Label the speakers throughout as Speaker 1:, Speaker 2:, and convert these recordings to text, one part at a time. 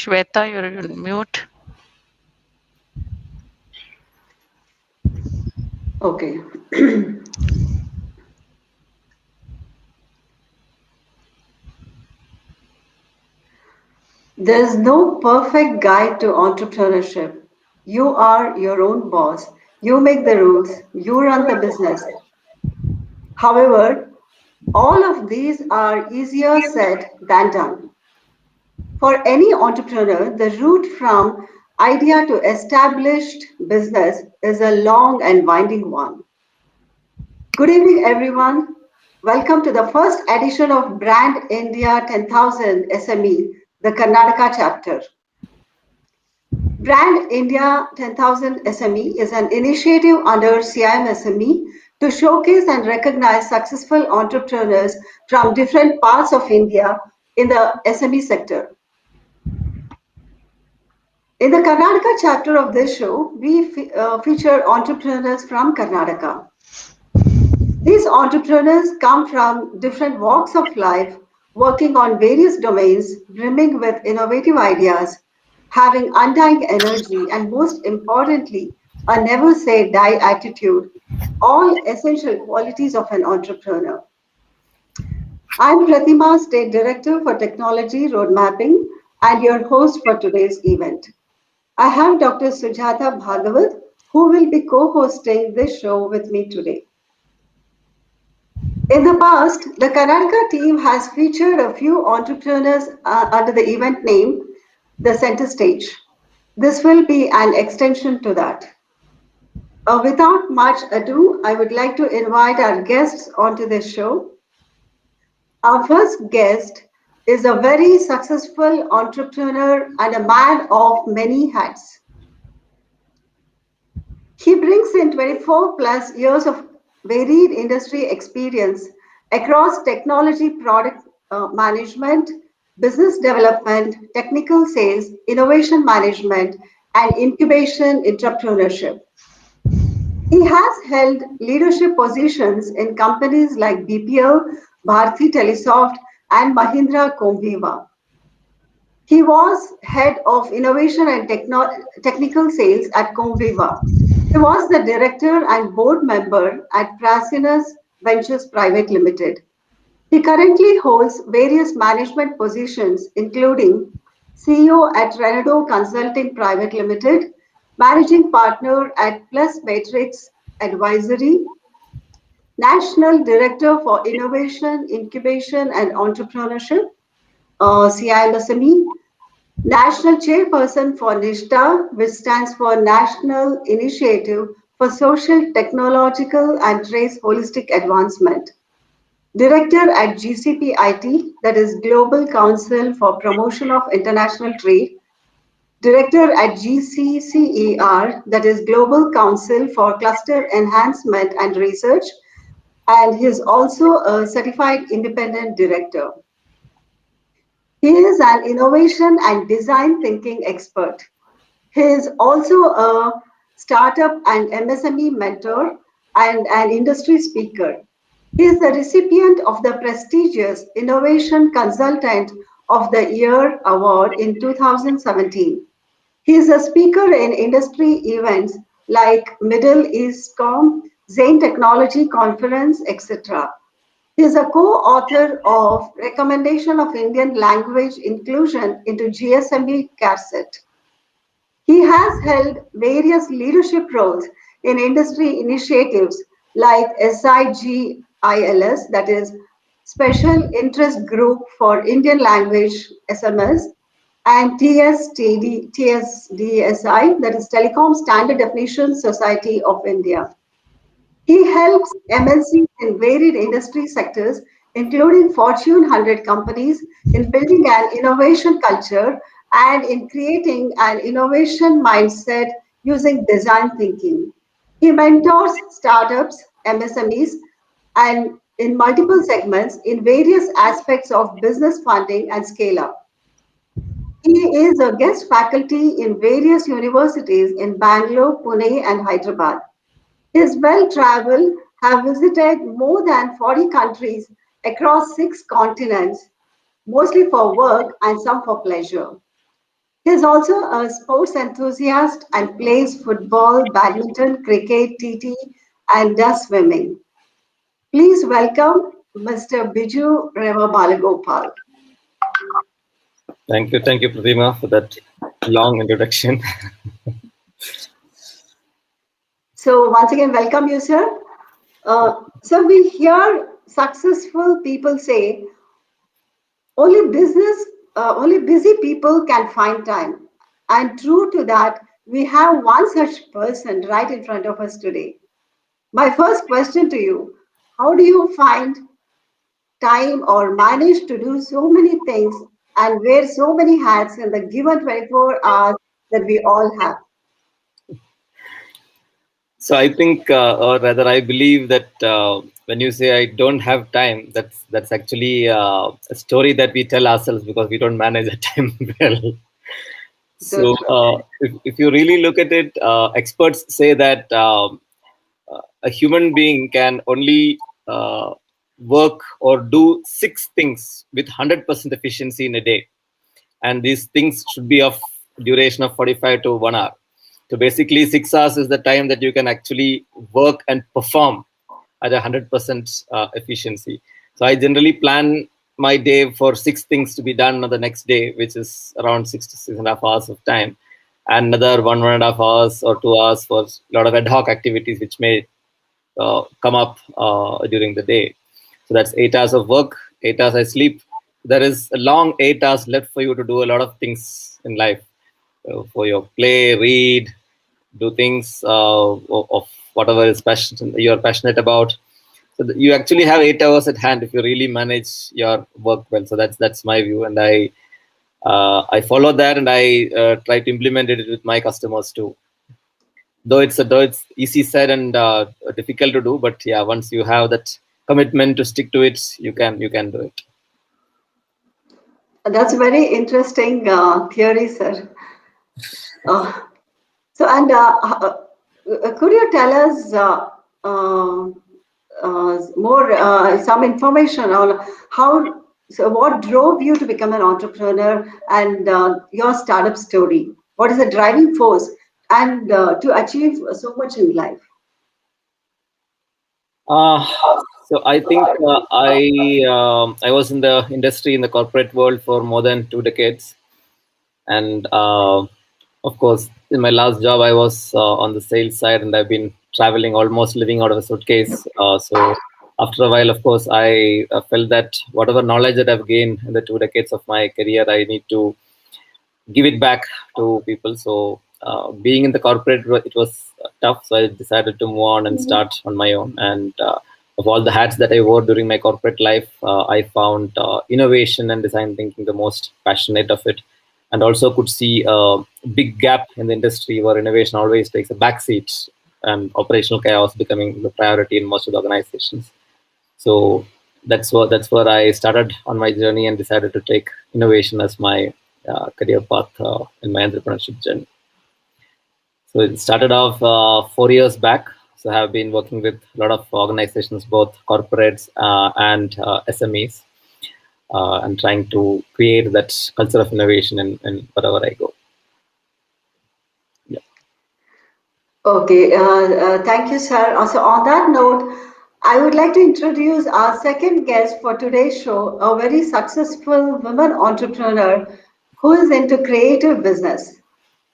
Speaker 1: Shweta, you're on mute.
Speaker 2: Okay. There's no perfect guide to entrepreneurship. You are your own boss. You make the rules. You run the business. However, all of these are easier said than done. For any entrepreneur, the route from idea to established business is a long and winding one. Good evening, everyone. Welcome to the first edition of Brand India 10,000 SME, the Karnataka chapter. Brand India 10,000 SME is an initiative under CIMSME to showcase and recognize successful entrepreneurs from different parts of India in the SME sector. In the Karnataka chapter of this show, we feature entrepreneurs from Karnataka. These entrepreneurs come from different walks of life, working on various domains, brimming with innovative ideas, having undying energy, and most importantly, a never say die attitude, all essential qualities of an entrepreneur. I'm Pratima, State Director for Technology Road Mapping, and your host for today's event. I have Dr. Sujata Bhagavat, who will be co-hosting this show with me today. In the past, the Karnataka team has featured a few entrepreneurs under the event name, the Center Stage. This will be an extension to that. Without much ado, I would like to invite our guests onto this show. Our first guest is a very successful entrepreneur and a man of many hats. He brings in 24 plus years of varied industry experience across technology product management, business development, technical sales, innovation management, and incubation entrepreneurship. He has held leadership positions in companies like BPL, Bharti Telesoft, and Mahindra Comviva. He was head of innovation and technical sales at Comviva. He was the director and board member at Prasinus Ventures Private Limited. He currently holds various management positions, including CEO at Renault Consulting Private Limited, managing partner at Plus Matrix Advisory, national director for innovation, incubation, and entrepreneurship, CIMSME, national chairperson for NISHTA, which stands for National Initiative for Social, Technological, and Trace Holistic Advancement. Director at GCPIT, that is Global Council for Promotion of International Trade. Director at GCCER, that is Global Council for Cluster Enhancement and Research. And he is also a certified independent director. He is an innovation and design thinking expert. He is also a startup and MSME mentor and an industry speaker. He is the recipient of the prestigious Innovation Consultant of the Year Award in 2017. He is a speaker in industry events like Middle East Com, Zain Technology Conference, etc. He is a co-author of Recommendation of Indian Language Inclusion into GSME CARSET. He has held various leadership roles in industry initiatives like SIGILS, that is Special Interest Group for Indian Language SMS, and TSDSI, that is Telecom Standard Definition Society of India. He helps MNCs in varied industry sectors, including Fortune 100 companies, in building an innovation culture and in creating an innovation mindset using design thinking. He mentors startups, MSMEs, and in multiple segments in various aspects of business funding and scale up. He is a guest faculty in various universities in Bangalore, Pune, and Hyderabad. He is well-traveled, have visited more than 40 countries across 6 continents, mostly for work and some for pleasure. He is also a sports enthusiast and plays football, badminton, cricket, TT, and does swimming. Please welcome Mr. Biju Reva Balagopal.
Speaker 3: Thank you, Pratima, for that long introduction.
Speaker 2: So once again, welcome you, sir. So we hear successful people say only busy people can find time. And true to that, we have one such person right in front of us today. My first question to you, how do you find time or manage to do so many things and wear so many hats in the given 24 hours that we all have?
Speaker 3: So I think, or rather, I believe that when you say I don't have time, that's actually a story that we tell ourselves because we don't manage the time well.
Speaker 2: So
Speaker 3: So
Speaker 2: true.
Speaker 3: if you really look at it, experts say that a human being can only work or do 6 things with 100% efficiency in a day, and these things should be of duration of 45 to 1 hour. So basically 6 hours is the time that you can actually work and perform at 100% efficiency. So I generally plan my day for 6 things to be done on the next day, which is around 6 to 6.5 hours of time, and another 1.5 hours or 2 hours for a lot of ad hoc activities which may come up during the day. So that's 8 hours of work, 8 hours I sleep. There is a long 8 hours left for you to do a lot of things in life, for your play, read, do things of whatever is you're passionate about. So you actually have 8 hours at hand if you really manage your work well. So that's my view, and I follow that, and I try to implement it with my customers too. Though it's easy said and difficult to do, but yeah, once you have that commitment to stick to it, you can do it.
Speaker 2: That's a very interesting theory, sir. Uh, so, and could you tell us more some information on how, so what drove you to become an entrepreneur and your startup story? What is the driving force and to achieve so much in life?
Speaker 3: Uh, so I think I was in the industry in the corporate world for more than 2 decades, and of course, in my last job, I was on the sales side, and I've been traveling, almost living out of a suitcase. So after a while, of course, I felt that whatever knowledge that I've gained in the 2 decades of my career, I need to give it back to people. So being in the corporate, it was tough. So I decided to move on and start on my own. And of all the hats that I wore during my corporate life, I found innovation and design thinking the most passionate of it, and also could see a big gap in the industry where innovation always takes a backseat and operational chaos becoming the priority in most of the organizations. So that's where I started on my journey and decided to take innovation as my career path in my entrepreneurship journey. So it started off 4 years back. So I have been working with a lot of organizations, both corporates and SMEs, and trying to create that culture of innovation in wherever I go. Yeah.
Speaker 2: Okay, thank you, sir. So on that note, I would like to introduce our second guest for today's show, a very successful woman entrepreneur who is into creative business.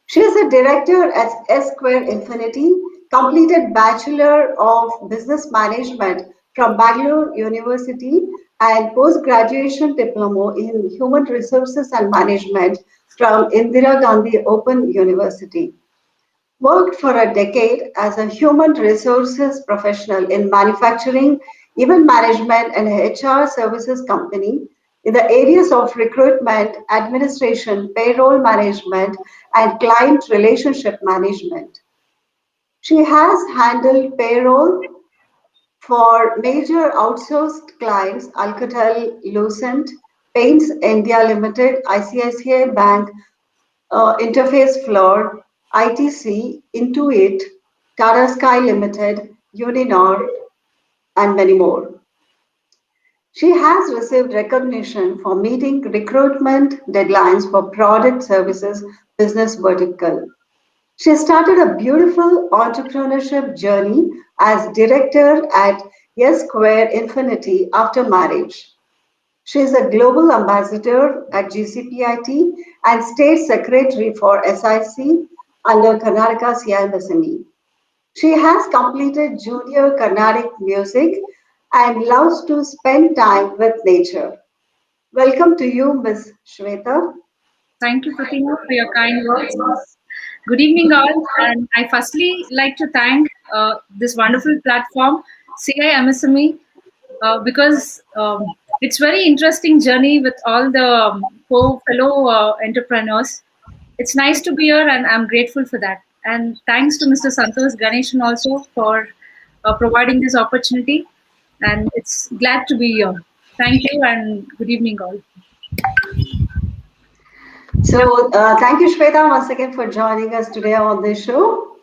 Speaker 2: She is a director at S Square Infinity, completed Bachelor of Business Management from Bangalore University and post-graduation diploma in Human Resources and Management from Indira Gandhi Open University. Worked for a decade as a human resources professional in manufacturing, event management, and HR services company in the areas of recruitment, administration, payroll management, and client relationship management. She has handled payroll for major outsourced clients Alcatel Lucent, Paints India Limited, ICICI Bank, Interface Floor, ITC, Intuit, Tata Sky Limited, Uninor, and many more. She has received recognition for meeting recruitment deadlines for product services business vertical. She started a beautiful entrepreneurship journey as director at S Square Infinity after marriage. She is a global ambassador at GCPIT and state secretary for SIC under Karnataka CIMSME. She has completed junior Carnatic music and loves to spend time with nature. Welcome to you, Ms. Shweta.
Speaker 4: Thank you, Fatima, for your kind words. Good evening, all. And I firstly like to thank this wonderful platform, CIMSME, because it's very interesting journey with all the fellow entrepreneurs. It's nice to be here, and I'm grateful for that. And thanks to Mr. Santosh Ganeshan also for providing this opportunity. And it's glad to be here. Thank you, and good evening, all.
Speaker 2: So, thank you, Shweta, once again for joining us today on this show.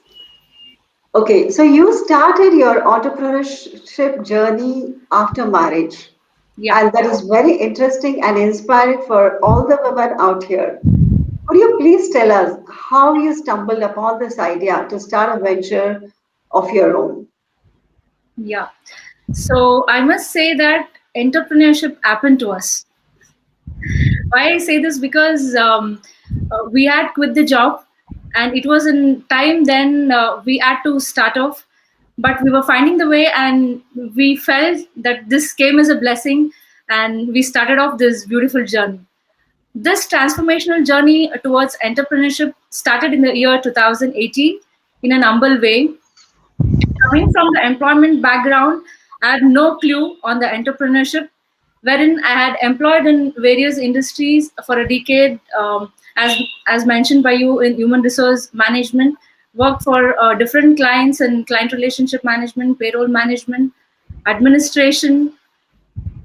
Speaker 2: Okay, so you started your entrepreneurship journey after marriage.
Speaker 4: Yeah.
Speaker 2: And that is very interesting and inspiring for all the women out here. Could you please tell us how you stumbled upon this idea to start a venture of your own?
Speaker 4: Yeah. So I must say that entrepreneurship happened to us. Why I say this? Because we had quit the job, and it was in time then we had to start off, but we were finding the way, and we felt that this came as a blessing, and we started off this beautiful journey. This transformational journey towards entrepreneurship started in the year 2018 in an humble way. Coming from the employment background, I had no clue on the entrepreneurship, wherein I had employed in various industries for a decade, as mentioned by you in human resource management, worked for different clients in client relationship management, payroll management, administration,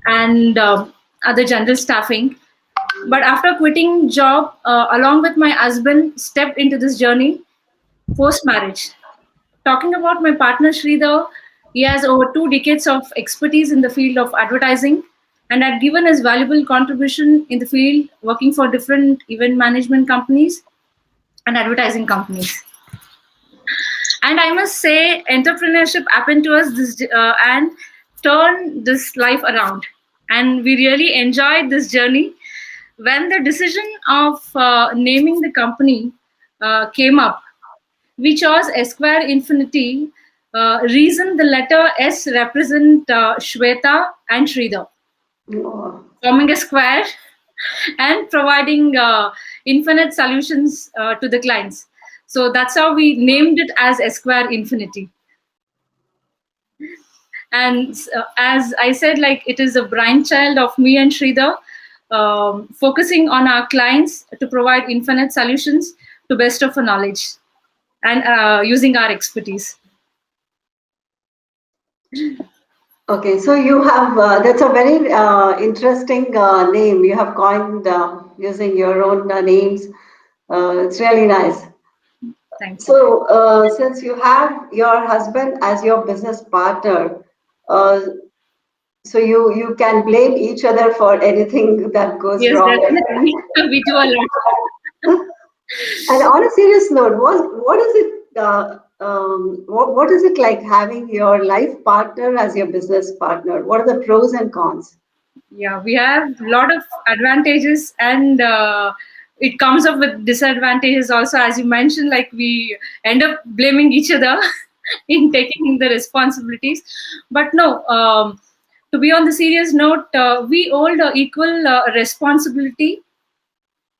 Speaker 4: and other general staffing. But after quitting job, along with my husband, stepped into this journey post marriage. Talking about my partner Sridhar, he has over 2 decades of expertise in the field of advertising and had given his valuable contribution in the field working for different event management companies and advertising companies. And I must say, entrepreneurship happened to us and turned this life around. And we really enjoyed this journey. When the decision of naming the company came up, we chose Esquire Infinity. Reason the letter S represent Shweta and Sridhar,
Speaker 2: Oh,
Speaker 4: forming a square and providing infinite solutions to the clients. So that's how we named it as Esquire Infinity. And as I said, like it is a brainchild of me and Sridhar, focusing on our clients to provide infinite solutions to best of our knowledge and using our expertise.
Speaker 2: okay, so you have that's a very interesting name. You have coined using your own names. It's really nice.
Speaker 4: Thank you.
Speaker 2: So, since you have your husband as your business partner, uh, so you can blame each other for anything that goes
Speaker 4: Yes,
Speaker 2: wrong.
Speaker 4: definitely. We do a lot.
Speaker 2: And on a serious note, what is it? What is it like having your life partner as your business partner? What are the pros and cons?
Speaker 4: Yeah, we have a lot of advantages, and it comes up with disadvantages also. As you mentioned, like we end up blaming each other in taking the responsibilities. But no, to be on the serious note, we hold equal responsibility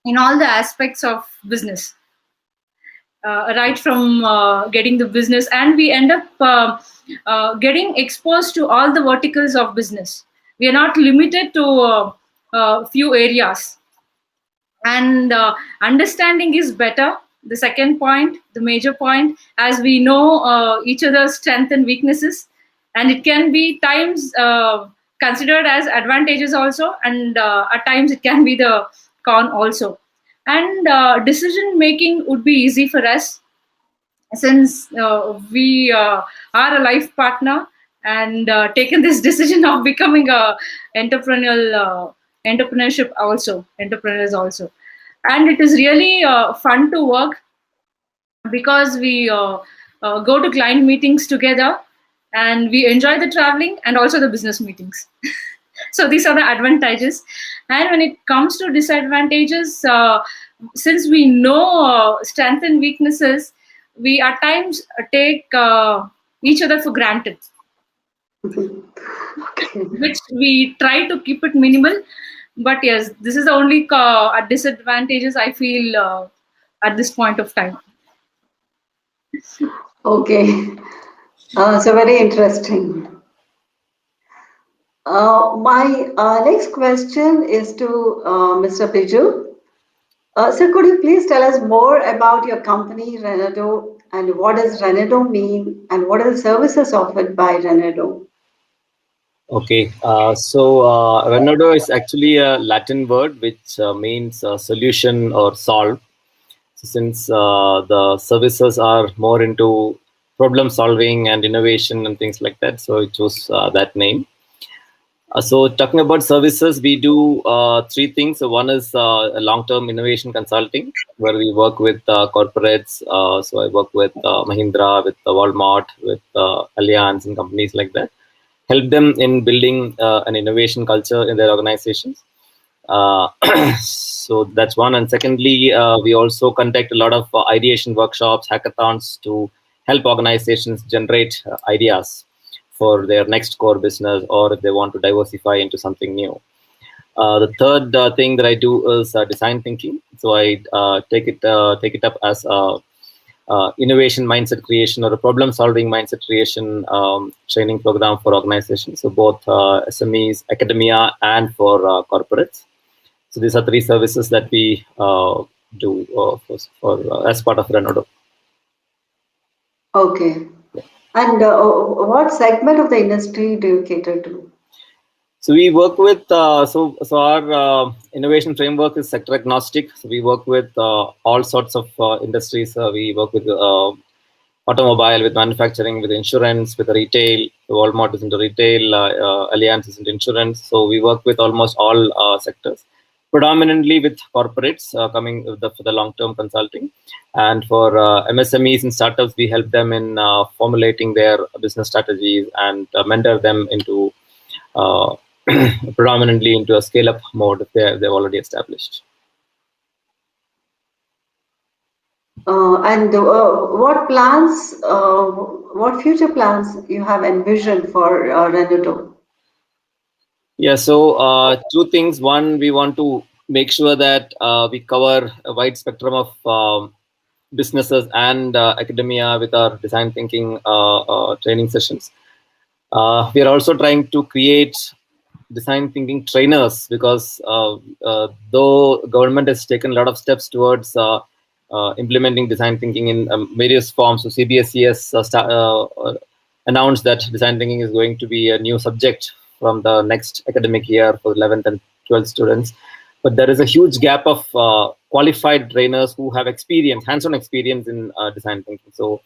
Speaker 4: in all the aspects of business. Right from getting the business, and we end up getting exposed to all the verticals of business. We are not limited to few areas, and understanding is better. The second point, the major point, as we know each other's strengths and weaknesses, and it can be times considered as advantages also, and at times it can be the con also. And decision making would be easy for us since we are a life partner, and taken this decision of becoming a entrepreneurship also, entrepreneurs also. And it is really fun to work because we go to client meetings together, and we enjoy the traveling and also the business meetings. So these are the advantages. And when it comes to disadvantages, since we know strengths and weaknesses, we at times take each other for granted,
Speaker 2: Okay.
Speaker 4: which we try to keep it minimal. But yes, this is the only disadvantages I feel at this point of time.
Speaker 2: Okay. So very interesting. My next question is to Mr. Biju. Sir, could you please tell us more about your company, Renault, and what does Renault mean, and what are the services offered by Renault?
Speaker 3: Okay, Renault is actually a Latin word which means solution or solve. So since the services are more into problem solving and innovation and things like that, so it chose that name. So talking about services, we do three things. So one is a long-term innovation consulting, where we work with corporates. So I work with Mahindra, with Walmart, with Allianz and companies like that. Help them in building an innovation culture in their organizations. Uh, so that's one. And secondly, we also conduct a lot of ideation workshops, hackathons to help organizations generate ideas for their next core business, or if they want to diversify into something new. The third thing that I do is design thinking. So I take it up as innovation mindset creation or a problem solving mindset creation training program for organizations. So both SMEs, academia, and for corporates. So these are three services that we do as part of Renault.
Speaker 2: Okay. And what segment of the industry do you cater to?
Speaker 3: So we work with our innovation framework is sector agnostic. So we work with all sorts of industries. We work with automobile, with manufacturing, with insurance, with retail. Walmart is into retail. Allianz is into insurance. So we work with almost all sectors, predominantly with corporates coming for the long-term consulting. And for MSMEs and startups, we help them in formulating their business strategies and mentor them into predominantly into a scale-up mode if they've already established.
Speaker 2: And what future plans you have envisioned for Renault?
Speaker 3: Yeah, so two things. One, we want to make sure that we cover a wide spectrum of businesses and academia with our design thinking training sessions. We are also trying to create design thinking trainers, because though government has taken a lot of steps towards implementing design thinking in various forms. So CBSE has announced that design thinking is going to be a new subject from the next academic year for 11th and 12th students. But there is a huge gap of qualified trainers who have experience, hands-on experience in design thinking. So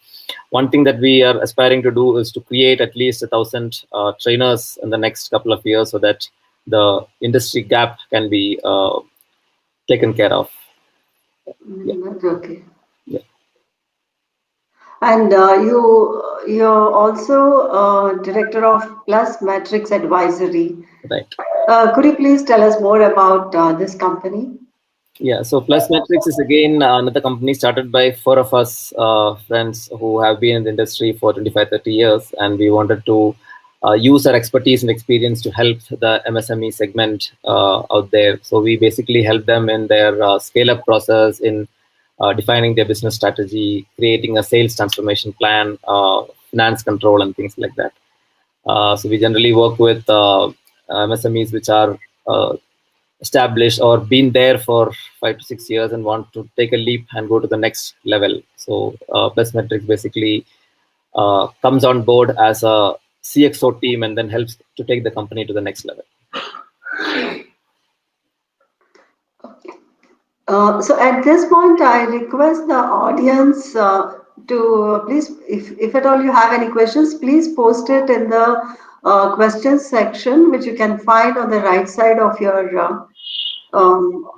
Speaker 3: one thing that we are aspiring to do is to create at least 1,000 trainers in the next couple of years, so that the industry gap can be taken care of. Yeah.
Speaker 2: Okay.
Speaker 3: Yeah.
Speaker 2: And you're also director of Plus Matrix Advisory.
Speaker 3: Right.
Speaker 2: Could you please tell us more about this company?
Speaker 3: Yeah, so Plus Matrix is again another company started by four of us friends who have been in the industry for 25, 30 years. And we wanted to use our expertise and experience to help the MSME segment out there. So we basically help them in their scale-up process, in defining their business strategy, creating a sales transformation plan, finance control, and things like that. So we generally work with MSMEs which are established or been there for 5 to 6 years and want to take a leap and go to the next level. So Plus Matrix basically comes on board as a CXO team and then helps to take the company to the next level.
Speaker 2: So at this point, I request the audience to please, if at all you have any questions, please post it in the questions section, which you can find on the right side of your um,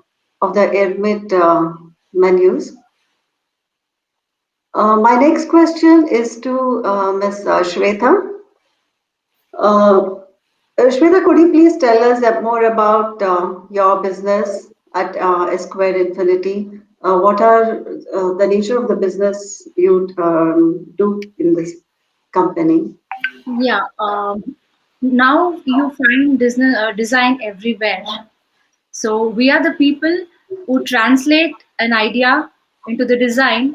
Speaker 2: of the Airmit menus. My next question is to Ms. Shweta. Shweta, could you please tell us more about your business at Square Infinity? What are the nature of the business you do in this company?
Speaker 4: Yeah. Now you find design everywhere. So we are the people who translate an idea into the design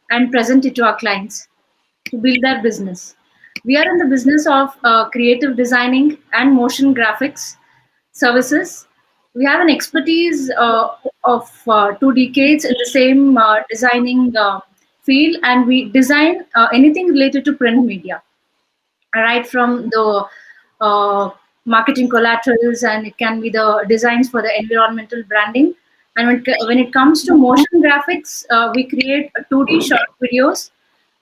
Speaker 4: and present it to our clients to build their business. We are in the business of creative designing and motion graphics services. We have an expertise of 2 decades in the same designing field, and we design anything related to print media, right from the marketing collaterals, and it can be the designs for the environmental branding. And when it comes to motion graphics, we create 2D short videos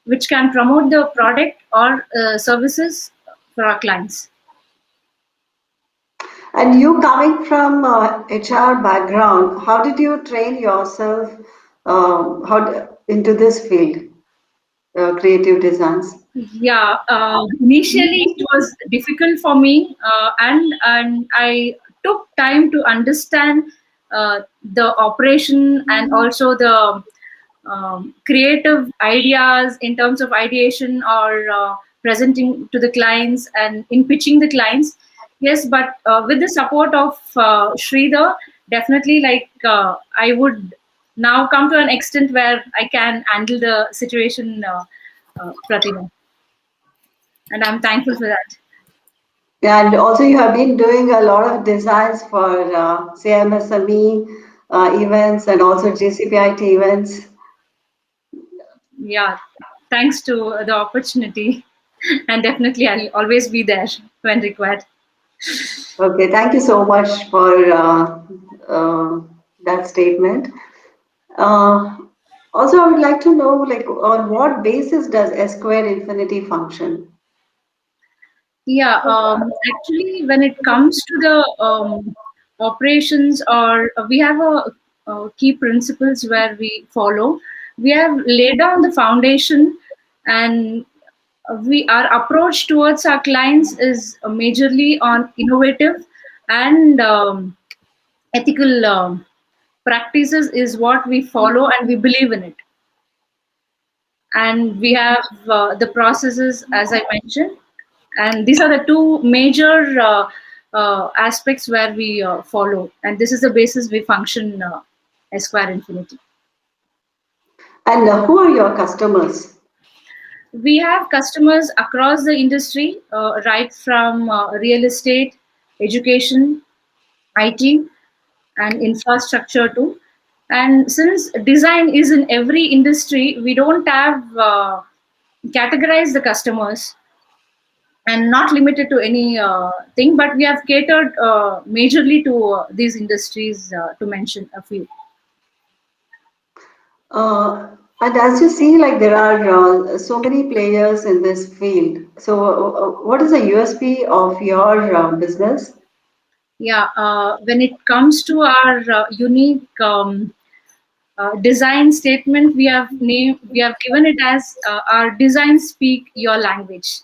Speaker 4: which can promote the product or services for our clients.
Speaker 2: And you coming from HR background, how did you train yourself into this field, creative designs?
Speaker 4: Yeah, initially it was difficult for me, and I took time to understand the operation and also the creative ideas in terms of ideation or presenting to the clients and in pitching the clients. Yes, but with the support of Sridhar, definitely, like I would now come to an extent where I can handle the situation, Pratima, and I'm thankful for that.
Speaker 2: And also, you have been doing a lot of designs for CIMSME events and also GCPIT events.
Speaker 4: Yeah, thanks to the opportunity, and definitely I'll always be there when required.
Speaker 2: Okay, thank you so much for that statement. Uh, Also, I would like to know, like, on what basis does S Square Infinity function?
Speaker 4: Yeah, actually, when it comes to the operations, or we have key principles where we follow. We have laid down the foundation, and we our approach towards our clients is majorly on innovative and ethical practices is what we follow, and we believe in it. And we have the processes, as I mentioned, and these are the two major aspects where we follow, and this is the basis we function Esquire Infinity.
Speaker 2: And who are your customers?
Speaker 4: We have customers across the industry, right from real estate, education, IT, and infrastructure too. And since design is in every industry, we don't have categorize the customers and not limited to any thing, but we have catered majorly to these industries, to mention a few.
Speaker 2: And as you see, like there are so many players in this field. So, what is the USP of your business?
Speaker 4: Yeah, when it comes to our unique design statement, we have given it as our design speak your language.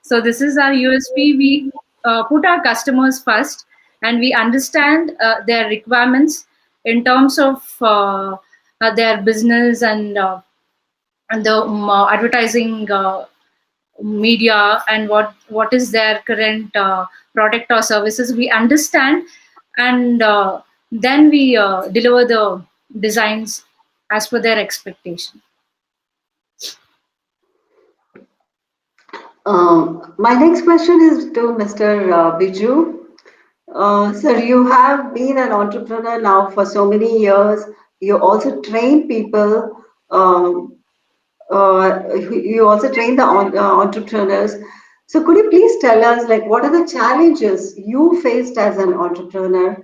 Speaker 4: So this is our USP. We put our customers first, and we understand their requirements in terms of their business and the advertising media, and what is their current product or services. We understand, and then we deliver the designs as per their expectation.
Speaker 2: My next question is to Mr. Biju. Sir, you have been an entrepreneur now for so many years. You also train people. You also train the entrepreneurs. So, could you please tell us, like, what are the challenges you faced as an entrepreneur,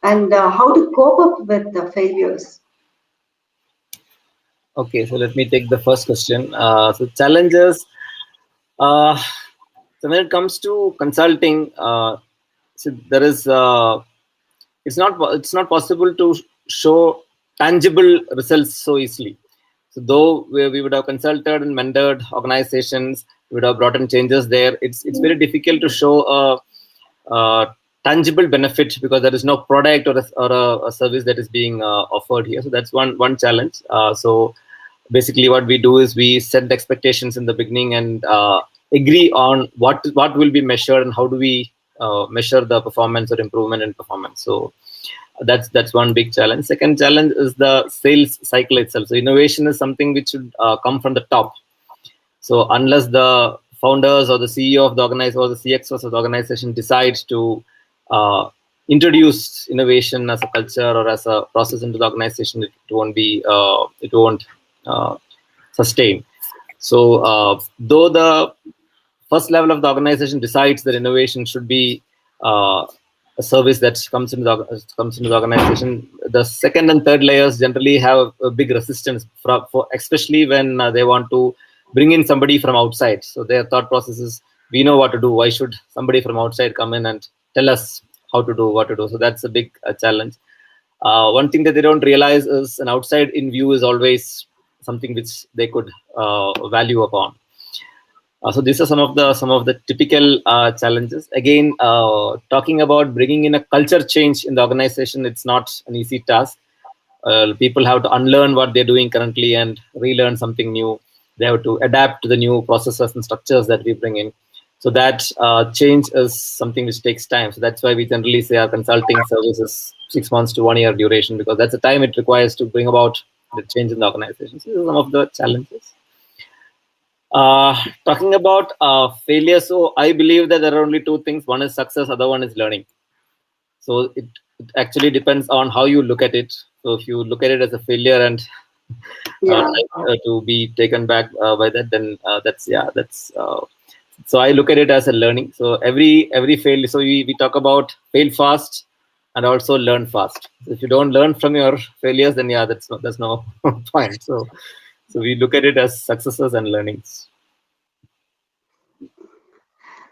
Speaker 2: and how to cope up with the failures?
Speaker 3: Okay, so let me take the first question. So challenges. So when it comes to consulting, so there is it's not possible to show tangible results so easily. So though we would have consulted and mentored organizations, we would have brought in changes there. It's very difficult to show a tangible benefit because there is no product or a service that is being offered here. So that's one challenge. So basically, what we do is we set the expectations in the beginning and agree on what will be measured and how do we measure the performance or improvement in performance. So that's one big challenge. Second challenge is the sales cycle itself. So innovation is something which should come from the top. So unless the founders or the CEO of the organization or the CXOs of the organization decides to introduce innovation as a culture or as a process into the organization, it won't sustain. So though the first level of the organization decides that innovation should be a service that comes into the organization, the second and third layers generally have a big resistance for especially when they want to bring in somebody from outside. So their thought process is, we know what to do. Why should somebody from outside come in and tell us how to do what to do? So that's a big challenge. One thing that they don't realize is an outside in view is always something which they could value upon. So these are some of the typical challenges. Again, talking about bringing in a culture change in the organization, it's not an easy task. People have to unlearn what they're doing currently and relearn something new. They have to adapt to the new processes and structures that we bring in. So that change is something which takes time. So that's why we generally say our consulting service is 6 months to 1 year duration, because that's the time it requires to bring about the change in the organization. So these are some of the challenges. Talking about failure, so I believe that there are only two things. One is success, other one is learning. So it actually depends on how you look at it. So if you look at it as a failure and to be taken back by that, then that's. So I look at it as a learning. So every fail. So we talk about fail fast and also learn fast. So if you don't learn from your failures, then that's no point. So we look at it as successes and learnings.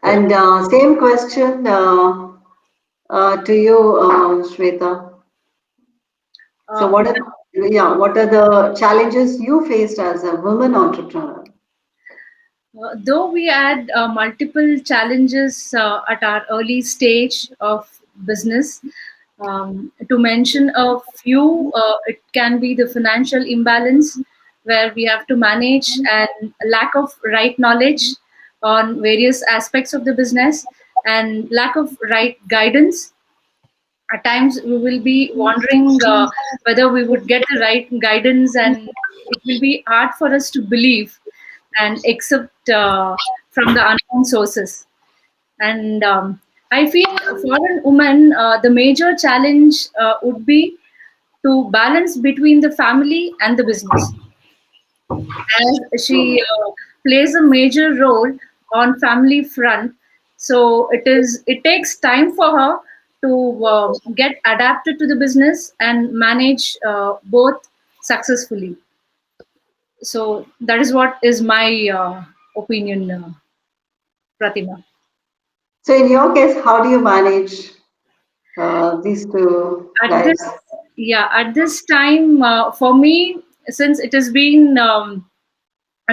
Speaker 2: And same question to you, Shweta. So what are the challenges you faced as a woman entrepreneur?
Speaker 4: Though we had multiple challenges at our early stage of business, to mention a few, it can be the financial imbalance where we have to manage, and lack of right knowledge on various aspects of the business, and lack of right guidance. At times we will be wondering whether we would get the right guidance, and it will be hard for us to believe and accept from the unknown sources. And I feel for a woman, the major challenge would be to balance between the family and the business, as she plays a major role on family front. So it takes time for her to get adapted to the business and manage both successfully. So that is what is my opinion, Pratima.
Speaker 2: So in your case, how do you manage these two lives?
Speaker 4: At this time, for me, since it has been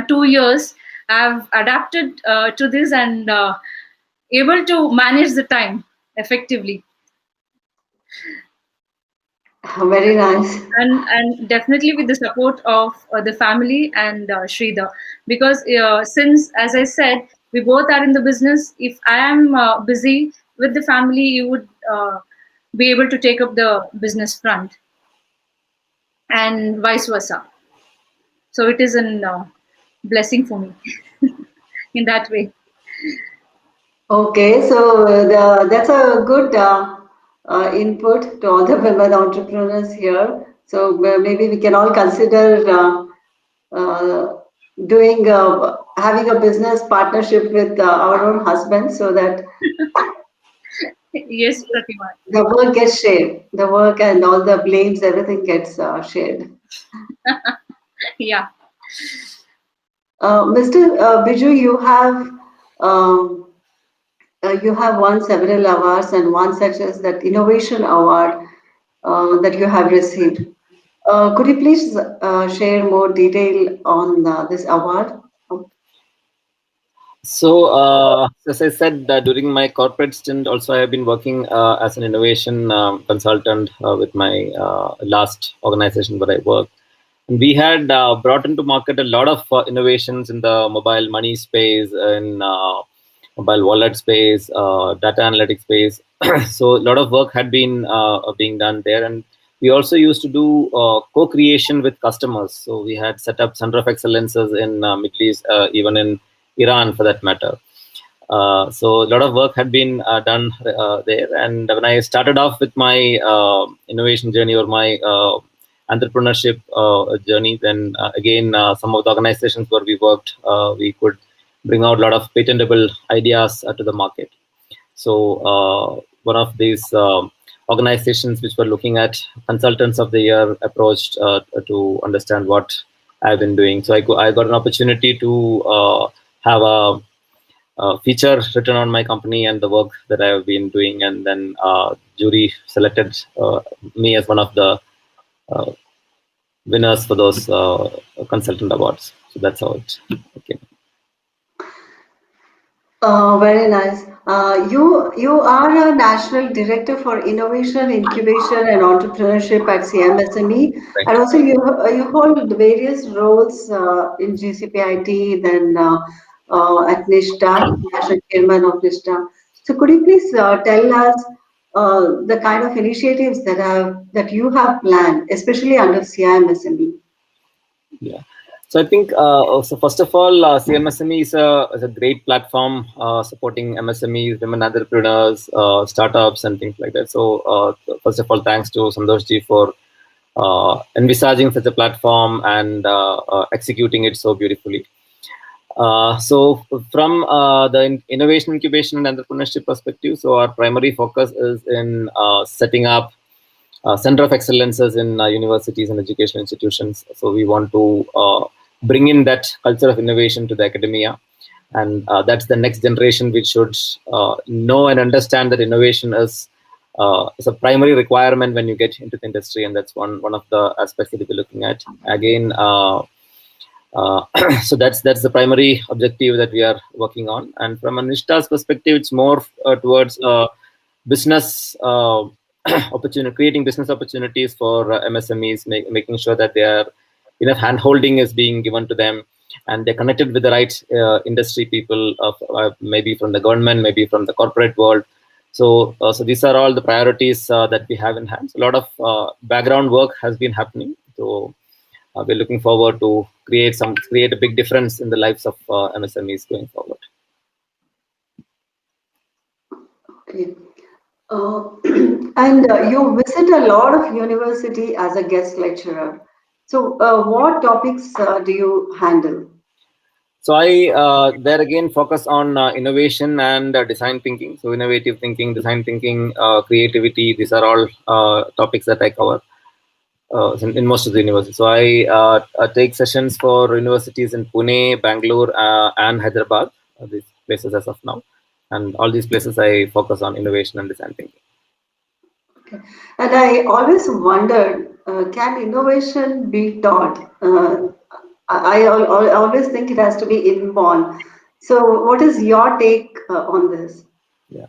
Speaker 4: 2 years, I've adapted to this and able to manage the time effectively.
Speaker 2: Very nice.
Speaker 4: And definitely with the support of the family and Sridhar, because since, as I said, we both are in the business. If I am busy with the family, you would be able to take up the business front, and vice versa. So it is a blessing for me in that way.
Speaker 2: Okay, so that's a good input to all the women entrepreneurs here. So maybe we can all consider doing having a business partnership with our own husbands, so that
Speaker 4: Yes, Pratima.
Speaker 2: the work gets shared. The work and all the blames, everything gets shared.
Speaker 4: Yeah.
Speaker 2: Mr. Biju, you have won several awards, and one such as that Innovation Award that you have received. Could you please share more detail on this award?
Speaker 3: So, as I said, during my corporate stint, also I have been working as an innovation consultant with my last organization where I worked. And we had brought into market a lot of innovations in the mobile money space, in mobile wallet space, data analytics space. So, a lot of work had been being done there, and we also used to do co-creation with customers. So, we had set up center of excellences in Middle East, even in Iran for that matter. So a lot of work had been done there. And when I started off with my innovation journey or my entrepreneurship journey, then again, some of the organizations where we worked, we could bring out a lot of patentable ideas to the market. So one of these organizations which were looking at consultants of the year approached to understand what I've been doing. So I got an opportunity to have a feature written on my company and the work that I have been doing, and then jury selected me as one of the winners for those consultant awards. So that's how it came.
Speaker 2: Very nice. You are a national director for innovation, incubation, and entrepreneurship at CIMSME,
Speaker 3: Right.
Speaker 2: and also you hold various roles in GCPIT, then at NISTA, National Chairman of NISTA. So could you please tell us the kind of initiatives that you have planned, especially under CIMSME?
Speaker 3: Yeah. So I think, so first of all, CMSME is a great platform supporting MSMEs, women entrepreneurs, startups, and things like that. So first of all, thanks to Santosh ji for envisaging such a platform and executing it so beautifully. So from the innovation, incubation, and entrepreneurship perspective, so our primary focus is in setting up center of excellences in universities and educational institutions. So we want to bring in that culture of innovation to the academia, and that's the next generation which should know and understand that innovation is a primary requirement when you get into the industry, and that's one of the aspects that we're looking at. Again, so that's the primary objective that we are working on. And from a NISTA's perspective, it's more towards business opportunity, creating business opportunities for MSMEs, making sure that they are enough hand-holding is being given to them, and they're connected with the right industry people, maybe from the government, maybe from the corporate world. So these are all the priorities that we have in hand. So a lot of background work has been happening. So we're looking forward to create a big difference in the lives of MSMEs going forward.
Speaker 2: Okay. And you visit a lot of university as a guest lecturer. So what topics do you handle?
Speaker 3: So I there again focus on innovation and design thinking. So innovative thinking, design thinking, creativity. These are all topics that I cover in most of the universities. So I take sessions for universities in Pune, Bangalore, and Hyderabad. These places as of now, and all these places I focus on innovation and design thinking.
Speaker 2: Okay. And I always wondered, can innovation be taught? I always think it has to be inborn. So what is your take on this?
Speaker 3: Yeah.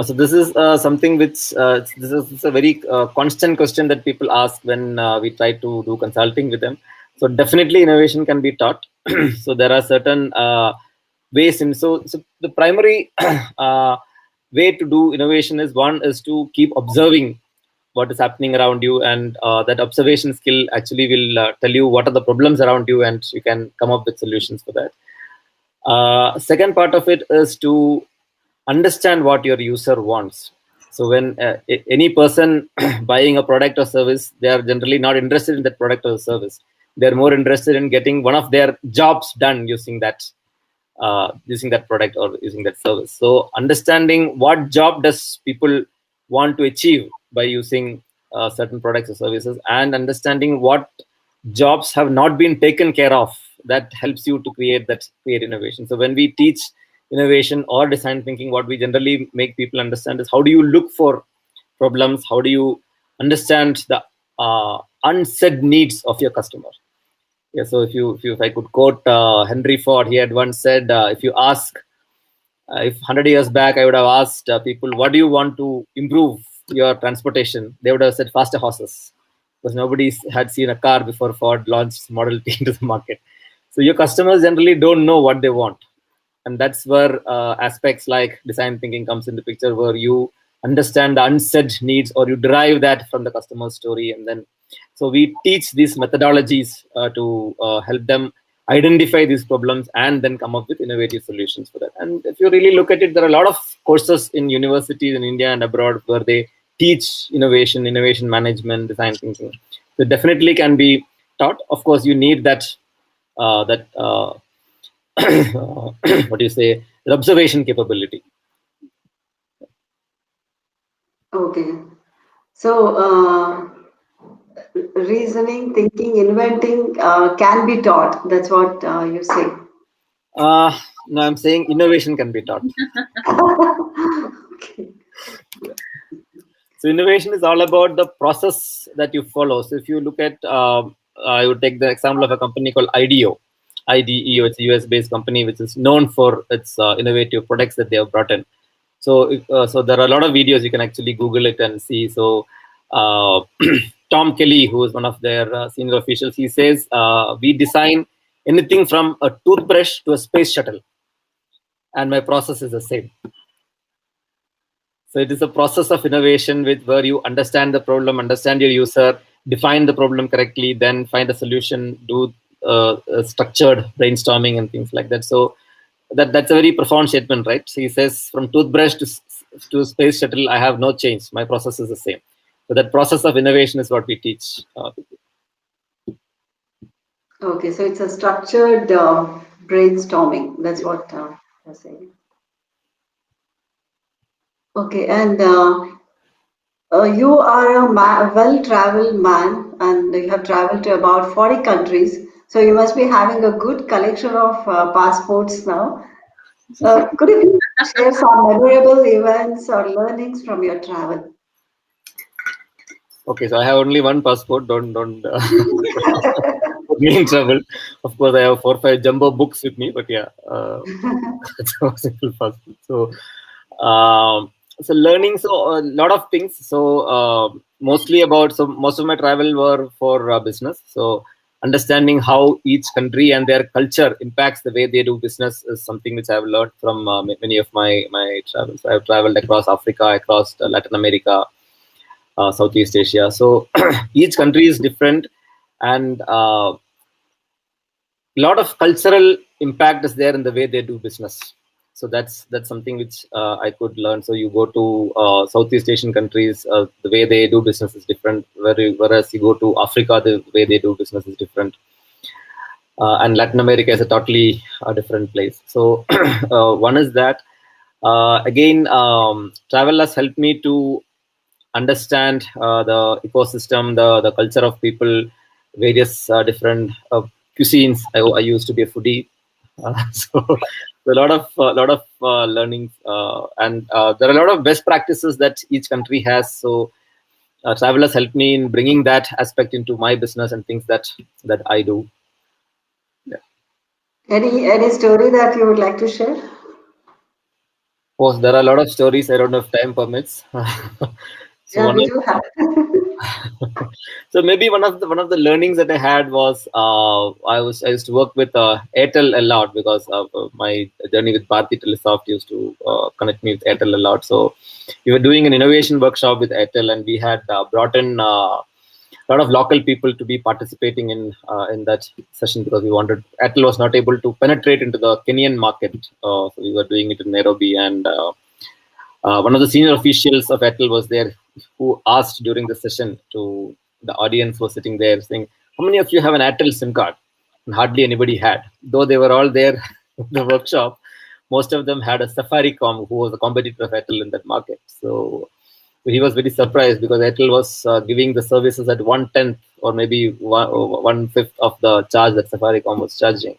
Speaker 3: So this is something which this is a very constant question that people ask when we try to do consulting with them. So definitely innovation can be taught. So there are certain ways in. So the primary way to do innovation is to keep observing what is happening around you, and that observation skill actually will tell you what are the problems around you, and you can come up with solutions for that. Second part of it is to understand what your user wants. So when any person buying a product or service, they are generally not interested in that product or service. They're more interested in getting one of their jobs done using that product or using that service. So understanding what job does people want to achieve by using certain products or services, and understanding what jobs have not been taken care of, that helps you to create innovation. So when we teach innovation or design thinking, what we generally make people understand is how do you look for problems, how do you understand the unsaid needs of your customer. Yeah, so if I could quote Henry Ford, he had once said, if you ask, if 100 years back I would have asked people, what do you want to improve your transportation, they would have said faster horses, because nobody had seen a car before Ford launched Model T into the market. So your customers generally don't know what they want, and that's where aspects like design thinking comes into picture, where you understand the unsaid needs or you derive that from the customer story. And then so we teach these methodologies to help them identify these problems and then come up with innovative solutions for that. And if you really look at it, there are a lot of courses in universities in India and abroad where they teach innovation management, design thinking. So it definitely can be taught. Of course, you need that what do you say, the observation capability.
Speaker 2: Okay. So reasoning, thinking, inventing can be taught. That's what you say.
Speaker 3: No, I'm saying innovation can be taught.
Speaker 2: Okay.
Speaker 3: So innovation is all about the process that you follow. So if you look at, I would take the example of a company called IDEO. IDEO, it's a US-based company which is known for its innovative products that they have brought in. So, so there are a lot of videos, you can actually Google it and see. So Tom Kelly, who is one of their senior officials, he says, we design anything from a toothbrush to a space shuttle, and my process is the same. So it is a process of innovation where you understand the problem, understand your user, define the problem correctly, then find a solution, do structured brainstorming and things like that. So that's a very profound statement, right? So he says, from toothbrush to space shuttle, I have no change. My process is the same. So that process of innovation is what we teach people.
Speaker 2: Okay, so it's a structured brainstorming. That's what you're saying. Okay, and you are a well-traveled man, and you have traveled to about 40 countries. So you must be having a good collection of passports now. Could you please share some memorable events or learnings from your travel?
Speaker 3: Okay, so I have only one passport. Don't put me in trouble. Of course, I have 4 or 5 jumbo books with me, but yeah, it's a simple passport. So, so learning, so a lot of things. So mostly about, so most of my travel were for business. So understanding how each country and their culture impacts the way they do business is something which I've learned from many of my travels. I've traveled across Africa, across Latin America, Southeast Asia. So each country is different, and a lot of cultural impact is there in the way they do business. So that's something which I could learn. So you go to Southeast Asian countries, the way they do business is different. Whereas you go to Africa, the way they do business is different. And Latin America is a totally different place. So one is that. Again, travel has helped me to understand the ecosystem, the culture of people, various different cuisines. I used to be a foodie, so a lot of learning, and there are a lot of best practices that each country has. So travel has helped me in bringing that aspect into my business and things that I do. Yeah.
Speaker 2: Any story that you would like to share?
Speaker 3: Of course, there are a lot of stories. I don't know if time permits. So
Speaker 2: Yeah, we do have.
Speaker 3: so maybe one of the learnings that I had was I used to work with Airtel a lot, because my journey with Bharti Telesoft used to connect me with Airtel a lot. So we were doing an innovation workshop with Airtel, and we had brought in a lot of local people to be participating in that session, because we wanted, Airtel was not able to penetrate into the Kenyan market, so we were doing it in Nairobi, and one of the senior officials of Airtel was there, who asked during the session to the audience who was sitting there, saying, how many of you have an Airtel SIM card? And hardly anybody had, though they were all there in the workshop. Most of them had a Safaricom, who was a competitor of Airtel in that market. So He was very surprised because Airtel was giving the services at 1/10 or maybe 1/5 of the charge that Safaricom was charging.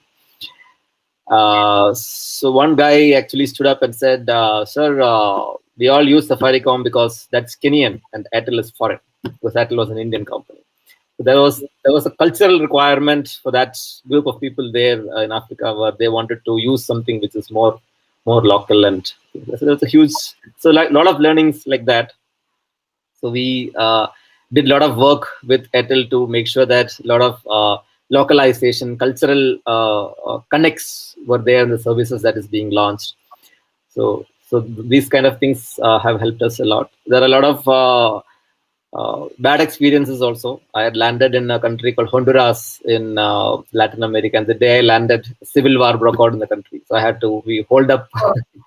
Speaker 3: So one guy actually stood up and said, "Sir, we all use Safaricom because that's Kenyan and Airtel is foreign, because Airtel was an Indian company." So there was a cultural requirement for that group of people there in Africa, where they wanted to use something which is more local, and so there's a huge, so like a lot of learnings like that. So we did a lot of work with Airtel to make sure that a lot of localization, cultural connects were there in the services that is being launched. So these kind of things have helped us a lot. There are a lot of bad experiences also. I had landed in a country called Honduras in Latin America, and the day I landed, civil war broke out in the country. So we holed up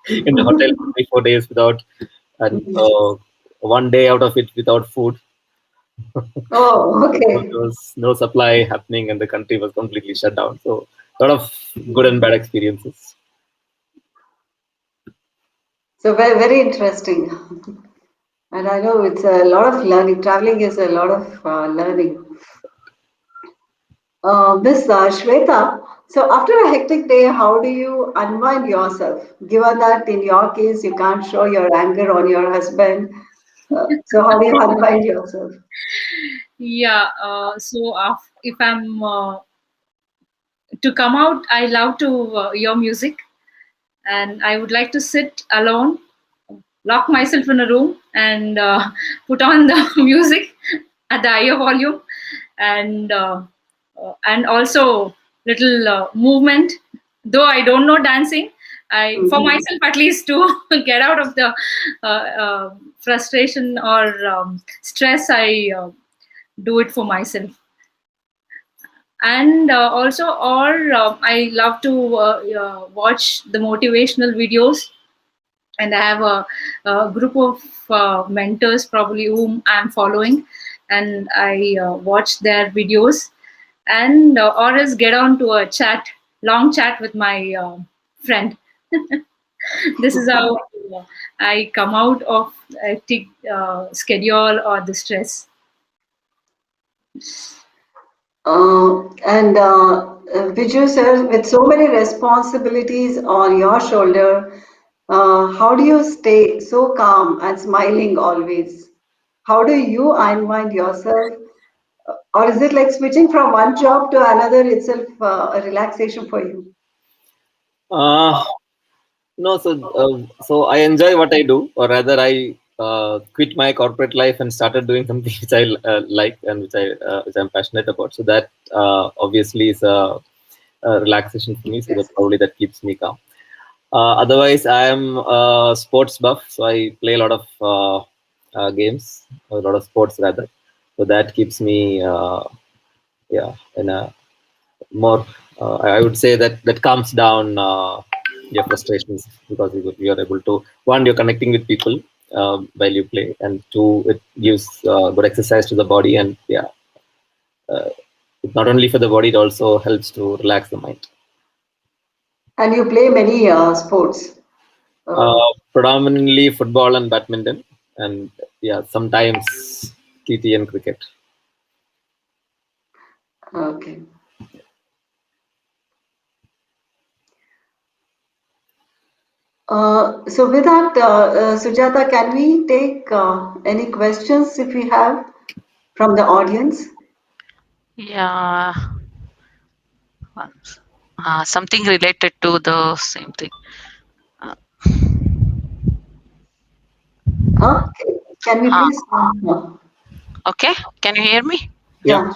Speaker 3: in the hotel for 3-4 days without, and one day out of it without food.
Speaker 2: Oh, okay.
Speaker 3: There was no supply happening, and the country was completely shut down. So a lot of good and bad experiences.
Speaker 2: So very, very interesting. And I know it's a lot of learning. Traveling is a lot of learning. Miss Shweta, so after a hectic day, how do you unwind yourself? Given that in your case, you can't show your anger on your husband. So how do you unwind yourself?
Speaker 4: Yeah. So if I'm to come out, I love to hear music, and I would like to sit alone, lock myself in a room, and put on the music at the higher volume, and also little movement. Though I don't know dancing, for myself at least, to get out of the frustration or stress, I do it for myself. And also, or I love to watch the motivational videos, and I have a group of mentors probably whom I'm following, and I watch their videos, and or else get on to a long chat with my friend. This is how I come out of a schedule or the stress.
Speaker 2: And Viju sir, with so many responsibilities on your shoulder, how do you stay so calm and smiling always? How do you unwind yourself? Or is it like switching from one job to another itself a relaxation for you?
Speaker 3: No, so I enjoy what I do, or rather, I quit my corporate life and started doing something which I like and which I'm passionate about. So that obviously is a relaxation for me. So that keeps me calm. Otherwise, I am a sports buff, so I play a lot of games, a lot of sports rather. So that keeps me, in a more. I would say that calms down your frustrations, because you are able to, one, you're connecting with people while you play, and two, it gives good exercise to the body, and not only for the body, it also helps to relax the mind.
Speaker 2: And you play many sports?
Speaker 3: Predominantly football and badminton, and sometimes TT and cricket.
Speaker 2: Okay. So with that, Sujata, can we take any questions if we have from the audience?
Speaker 1: Yeah. Something related to the same thing.
Speaker 2: Can we please?
Speaker 1: Okay, can you hear me?
Speaker 2: Yeah.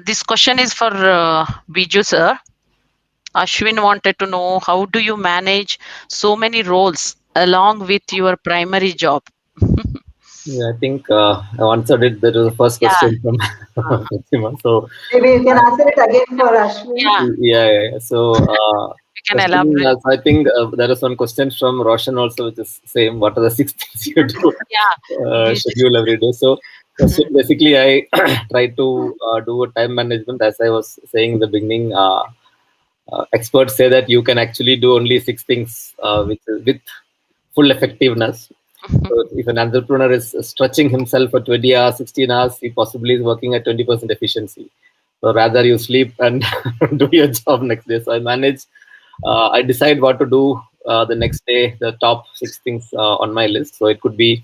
Speaker 1: This question is for Biju sir. Ashwin wanted to know, how do you manage so many roles along with your primary job?
Speaker 3: I think I answered it. That was the first question from Fatima. So
Speaker 2: maybe you can answer it again for Ashwin.
Speaker 3: Yeah. So
Speaker 1: you can elaborate.
Speaker 3: I think there is one question from Roshan also, which is same. What are the 6 things you do? Schedule every day. So basically, I try to do a time management. As I was saying in the beginning, experts say that you can actually do only 6 things with full effectiveness. So if an entrepreneur is stretching himself for 20 hours, 16 hours, he possibly is working at 20% efficiency. So rather you sleep and do your job next day. So I decide what to do the next day, the top 6 things on my list. So it could be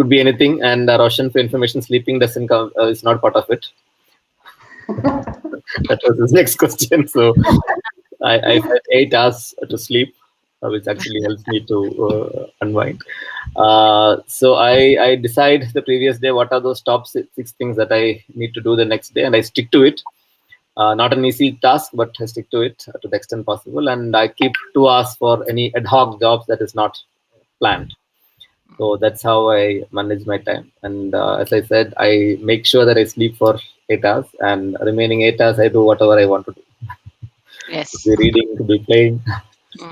Speaker 3: anything. And Roshan, for information, sleeping doesn't come, is not part of it. That was his next question. So I set 8 hours to sleep, which actually helps me to unwind. So I decide the previous day what are those top 6 things that I need to do the next day, and I stick to it. Not an easy task, but I stick to it to the extent possible, and I keep 2 hours for any ad hoc jobs that is not planned. So that's how I manage my time. And as I said, I make sure that I sleep for 8 hours, and remaining 8 hours I do whatever I want to do.
Speaker 1: Yes.
Speaker 3: To be reading, to be playing.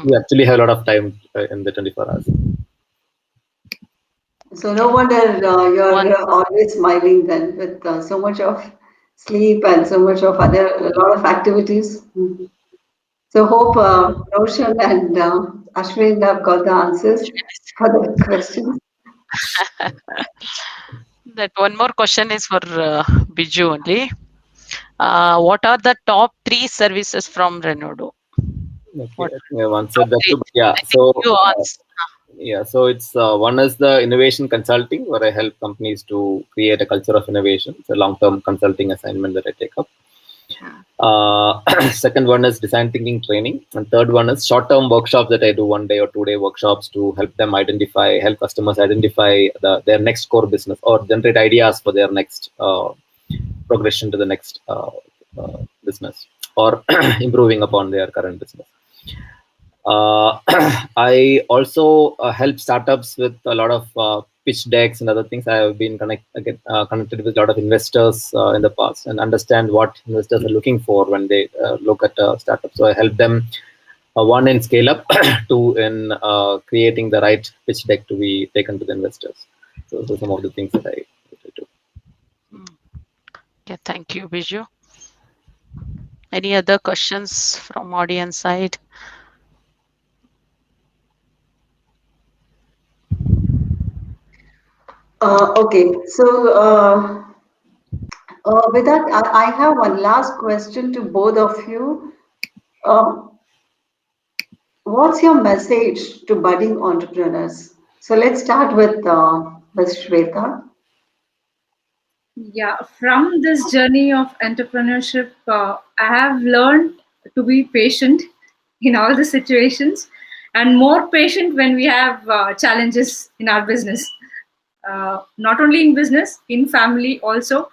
Speaker 3: We actually have a lot of time in the 24 hours.
Speaker 2: So no wonder you're always smiling then with so much of sleep and so much of a lot of activities. So hope Roshan and Ashwin have got the answers for the questions.
Speaker 1: That one more question is for Biju only. What are the top 3 services from Renault?
Speaker 3: Okay, I think I've answered that too. But yeah,
Speaker 1: I think
Speaker 3: so
Speaker 1: you answered.
Speaker 3: so it's one is the innovation consulting, where I help companies to create a culture of innovation. It's a long-term consulting assignment that I take up. Second one is design thinking training, and third one is short-term workshops that I do 1 day or 2 day workshops to help them help customers identify their next core business or generate ideas for their next progression to the next business or improving upon their current business. I also help startups with a lot of pitch decks and other things. I have been connected with a lot of investors in the past and understand what investors are looking for when they look at a startup. So I help them, one, in scale up, two, in creating the right pitch deck to be taken to the investors. So those are some of the things that I do.
Speaker 1: Yeah, thank you, Biju. Any other questions from audience side?
Speaker 2: Okay, so with that, I have one last question to both of you. What's your message to budding entrepreneurs? So let's start with Ms. Shweta.
Speaker 4: Yeah, from this journey of entrepreneurship, I have learned to be patient in all the situations and more patient when we have challenges in our business. Not only in business, in family also.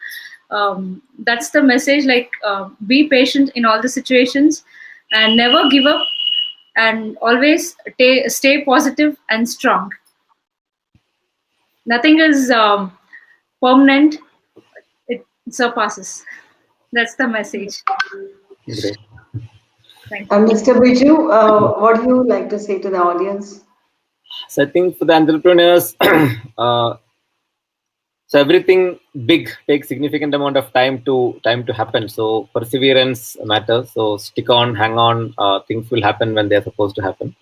Speaker 4: That's the message, like be patient in all the situations and never give up and always stay positive and strong. Nothing is permanent, it surpasses. That's the message.
Speaker 3: Great.
Speaker 4: Thank you.
Speaker 2: Mr. Biju, what do you like to say to the audience?
Speaker 3: So I think for the entrepreneurs, so everything big takes significant amount of time to happen. So perseverance matters. So stick on, hang on. Things will happen when they're supposed to happen.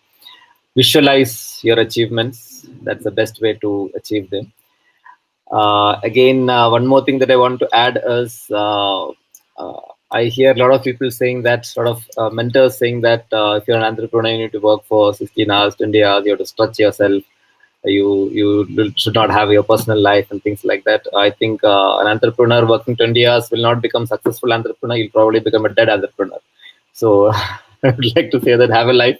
Speaker 3: Visualize your achievements. That's the best way to achieve them. Again, one more thing that I want to add is I hear a lot of people saying that, sort of mentors saying that if you're an entrepreneur, you need to work for 16 hours, 20 hours, you have to stretch yourself. You should not have your personal life and things like that. I think an entrepreneur working 20 hours will not become successful entrepreneur. You'll probably become a dead entrepreneur. So I would like to say that have a life.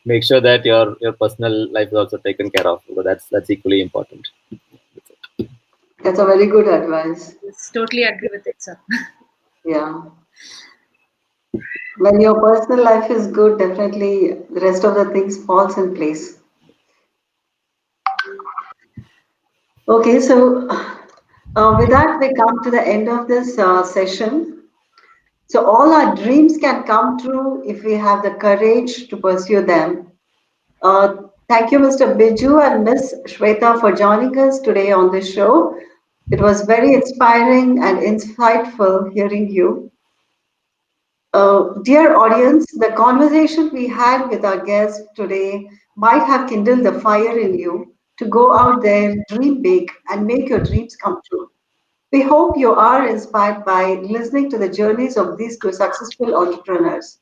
Speaker 3: Make sure that your personal life is also taken care of, because that's equally important.
Speaker 2: That's a very good advice.
Speaker 4: Yes, totally agree with it, sir.
Speaker 2: Yeah. When your personal life is good, definitely the rest of the things falls in place. Okay, so with that, we come to the end of this session. So all our dreams can come true if we have the courage to pursue them. Thank you, Mr. Biju and Ms. Shweta, for joining us today on this show. It was very inspiring and insightful hearing you. Dear audience, the conversation we had with our guest today might have kindled the fire in you to go out there, dream big, and make your dreams come true. We hope you are inspired by listening to the journeys of these two successful entrepreneurs.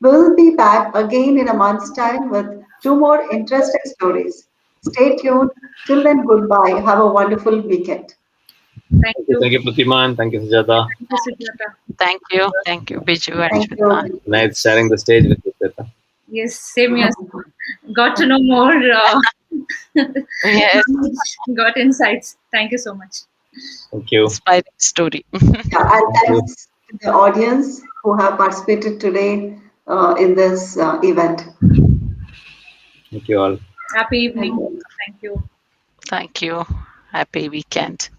Speaker 2: We'll be back again in a month's time with two more interesting stories. Stay tuned. Till then, goodbye. Have a wonderful weekend.
Speaker 4: Thank you.
Speaker 3: Thank you, Pratima, and thank you, Sujata.
Speaker 4: Thank you, Sujata.
Speaker 1: Thank you, Biju and
Speaker 2: Thank
Speaker 1: Shweta.
Speaker 2: you.
Speaker 3: Nice sharing the stage with you, Sujata.
Speaker 4: Yes, same here. Got to know more.
Speaker 1: Yes,
Speaker 4: Got insights. Thank you so much.
Speaker 3: Thank you.
Speaker 1: inspiring story.
Speaker 2: Yeah, and
Speaker 3: Thank you.
Speaker 2: thanks to the audience who have participated today in this event.
Speaker 3: Thank you all.
Speaker 4: Happy
Speaker 2: Thank
Speaker 4: evening.
Speaker 2: you.
Speaker 4: Thank you.
Speaker 1: Thank you. Happy weekend.